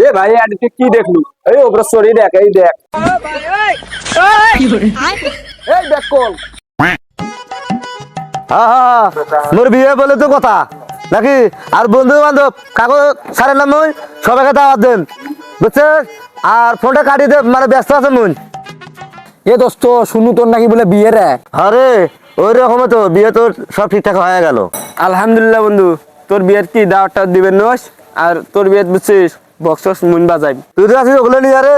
এ ভাই আজকে কি দেখলু? এই ওপরে সরি দেখ, এই দেখ, এই দেখ কল। মোর বিয়ে বলে তো কথা নাকি? আর বন্ধু বান্ধব কাগজ সারেন না মুই, সবাইকে দাওয়াত দেন বুঝছে? আর ফোনটা কাটি দে, মানে ব্যস্ত আছে মুই। এ দোস্ত শুনু তোর নাকি বলে বিয়ে রে? আরে ওই রকম তো বিয়ে তোর সব ঠিকঠাক হয়ে গেল। আলহামদুলিল্লাহ বন্ধু, তোর বিয়ের কি দাওয়াতটা দিবেন নস? আর তোর বিয়ের বুঝছিস বক্স মুন বাজাই। তুই তো আছিস ওগুলো নিয়ে, আরে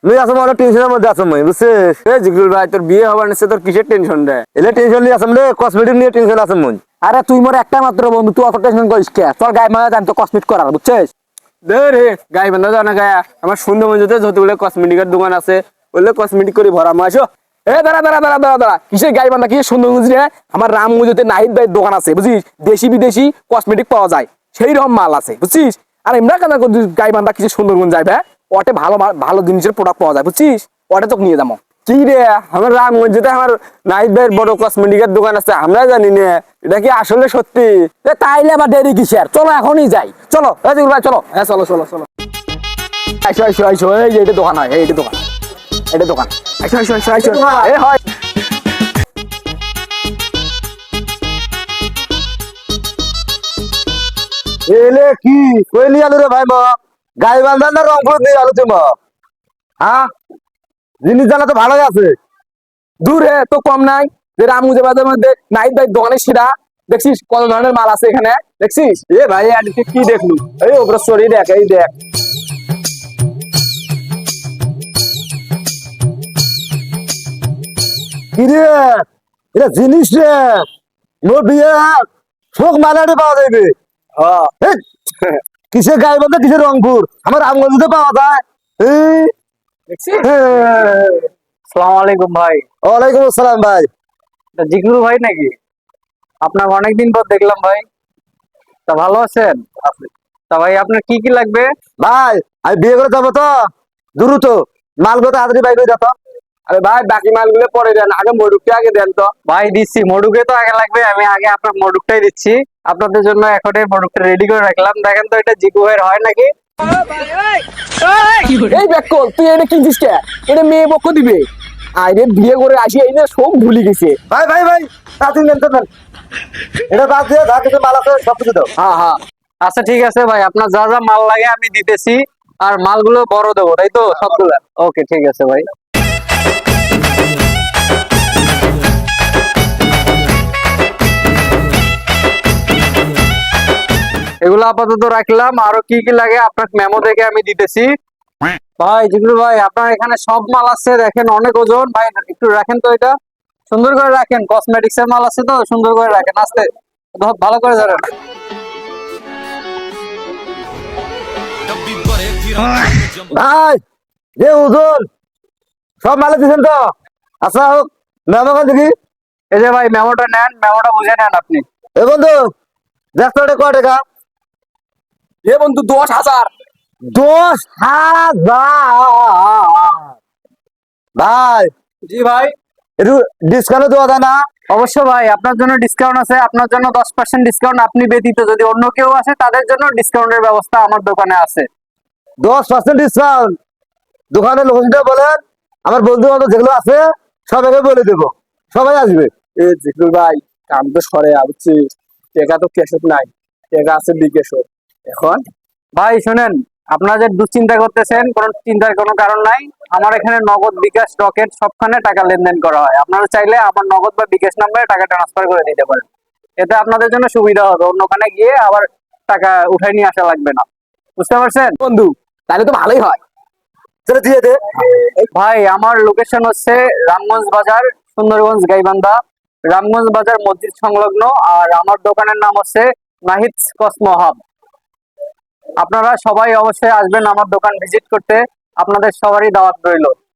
তুই আসো অনেক টেনশনের মধ্যে আছো মুই বুঝছিস? এই জিগুল ভাই, তোর বিয়ে হবার নিশ্চয়, তোর কিসের টেনশন রে? এলে টেনশন নিয়ে আসলাম রে, কসমেটিক নিয়ে টেনশন আছে মুই। আরে তুই মোর একটা মাত্র বন্ধু, তুই অত টেনশন করিস কে? তোর গায়ে মারা জান তো কসমেটিক করার, বুঝছিস? দে রে গায়ে বান্ধা জানা গায়া আমার সুন্দরবনতে যতগুলো কসমেটিকের দোকান আছে বললে কসমেটিক করে ভরা মাসো। এ দাঁড়া দাঁড়া দাঁড়া দাঁড়া দাঁড়া, কিসের গায়ে বান্ধা, কিসের সুন্দরগঞ্জ রে? আমার রামগঞ্জতে নাহিদ ভাইয়ের দোকান আছে বুঝছিস, দেশি বিদেশি কসমেটিক পাওয়া যায়, সেই রকম মাল আছে বুঝছিস। আর এমরা কেন গায়ে বান্ধা কিসের সুন্দরগঞ্জ যাইবে? ওটে ভালো ভালো জিনিসের প্রোডাক্ট পাওয়া যায় বুঝছিস, ওটে তোকে নিয়ে যাবো। কি রে, আমার রামগঞ্জতে আমার নাহিদ ভাইয়ের বড় কসমেটিকের দোকান আছে, আমরা জানি না এটা কি আসলে সত্যি? তাইলে আবার দেরি কিসের, চলো এখনই যাই, চলো ভাই চলো। হ্যাঁ চলো চলো চলো, আইসো আইসো আইসো, এই যে এটা দোকান হয়, এইটা দোকান, এটা দোকান, আইসো আইসো আইসো আইসো, এ হয়। এলে কি কই নিয়ে আলু রে ভাই? ম গাই বান্ধা না রংপুর নিয়ে আলু তুমি? হ্যাঁ, জিনিস জানা তো ভালোই আছে। দূর হে তো কম নাই, যে রামগঞ্জের বাজারের মধ্যে নাহিদ ভাই দোকানে সেরা, দেখছিস কত ধরনের মাল আছে এখানে, দেখছিস? এ ভাই আজকে কি দেখলু? এই ওপরে সরি দেখ, এই দেখ, কি রে এটা জিনিস রে? মোর বিয়ে শোক মালারে পাওয়া যাবে। হ্যাঁ এই, কিসের গাই বান্ধা কিসের রংপুর, আমার রামগঞ্জতে পাওয়া যায়। এই, দেখছিস? আসসালামু আলাইকুম ভাই। ওয়ালাইকুম আসসালাম ভাই। এটা জিগরু ভাই নাকি? আপনাকে অনেকদিন পর দেখলাম ভাই। তা ভালো আছেন? তা ভাই আপনার কি কি লাগবে? ভাই আমি বিয়ে করে যাবো তো, দ্রুত মালগুলো তাড়াতাড়ি বাইক করে যাতো। আরে ভাই বাকি মালগুলো পরে দেন, আগে মডুকটা আগে দেন তো। ভাই দিচ্ছি, মডুকে তো আগে লাগবে, আমি আগে আপনার মডুকটাই দিচ্ছি। আপনাদের জন্য এখনই মডুকটা রেডি করে রাখলাম। দেখেন তো এটা জিগু ভাইয়ের হয় নাকি? এই ব্যাক কল, তুই এটা কিনছিস কে? এটা মেয়ে পক্ষ দিবে, আইরে বিয়ে করে আসি এই যে সব ভুলি গেছে। ভাই ভাই ভাই, তাড়াতাড়ি নেন তো নেন। এটা বাদ দিয়ে যা কিছু মাল আছে সব কিছু দাও। হ্যাঁ হ্যাঁ, আচ্ছা ঠিক আছে ভাই, আপনার যা যা মাল লাগে আমি দিতেছি। আর মালগুলো বড় দেবো তাই তো সবগুলো? ওকে ঠিক আছে ভাই। এগুলো আপাতত রাখলাম, আরো কি কি লাগে আপনার মেমো দেখে আমি দিতেছি। ভাই জিগরু ভাই, আপনার এখানে সব মাল আছে, দেখেন অনেক ওজন ভাই, একটু রাখেন তো, এটা সুন্দর করে রাখেন, কসমেটিক্স এর মাল আছে তো, সুন্দর করে রাখেন, আস্তে ভালো করে ধরেন। ভাই যে ওজন সব মালে দিচ্ছেন তো? আচ্ছা হোক, মেমোখান দেখি। এই যে ভাই মেমোটা নেন, মেমোটা বুঝে নেন আপনি। এ বন্ধু দেখতো এটা কয় টাকা? এ বন্ধু 10,000। 10,000 ভাই, জি ভাই। একটু ডিসকাউন্ট দেওয়া যায় না? অবশ্য ভাই আপনার জন্য ডিসকাউন্ট আছে, আপনার জন্য 10% ডিসকাউন্ট, আপনি ব্যতীত যদি অন্য কেউ আসে তাদের জন্য ডিসকাউন্টের ব্যবস্থা আমার দোকানে আছে। 10% ডিসকাউন্ট? দোকানের লোকজনটা বলেন, আমার বন্ধু বান্ধব যেগুলো আছে সবাইকে বলে দেবো, সবাই আসবে। এ জিকুল ভাই, কাম তো সরে বুঝছিস, টাকা তো ক্যাশত নাই, টাকা আছে বিকেশত। এখন ভাই শুনেন, আপনারা যে দুশ্চিন্তা করতেছেন, কোনো চিন্তার কোনো কারণ নাই। আমার এখানে নগদ, বিকাশ, রকেট সবখানে টাকা লেনদেন করা হয়। আপনারা চাইলে আমার নগদ বা বিকাশ নাম্বারে টাকা ট্রান্সফার করে দিতে পারেন। এতে আপনাদের জন্য সুবিধা হবে, অন্যখানে গিয়ে আবার টাকা উঠাই নিয়ে আসা লাগবে না। বুঝতে পারছেন বন্ধু তাহলে তো ভালোই হয়। সেটা দিয়ে দে। ভাই? আমার লোকেশন হচ্ছে রামগঞ্জ বাজার, সুন্দরগঞ্জ গাইবান্ধা, রামগঞ্জ বাজার মসজিদ সংলগ্ন। আর আমার দোকানের নাম হচ্ছে নাহিদস কসমো হাব। আপনারা সবাই অবশ্যই আসবেন আমার দোকান ভিজিট করতে, আপনাদের সবারই দাওয়াত রইল।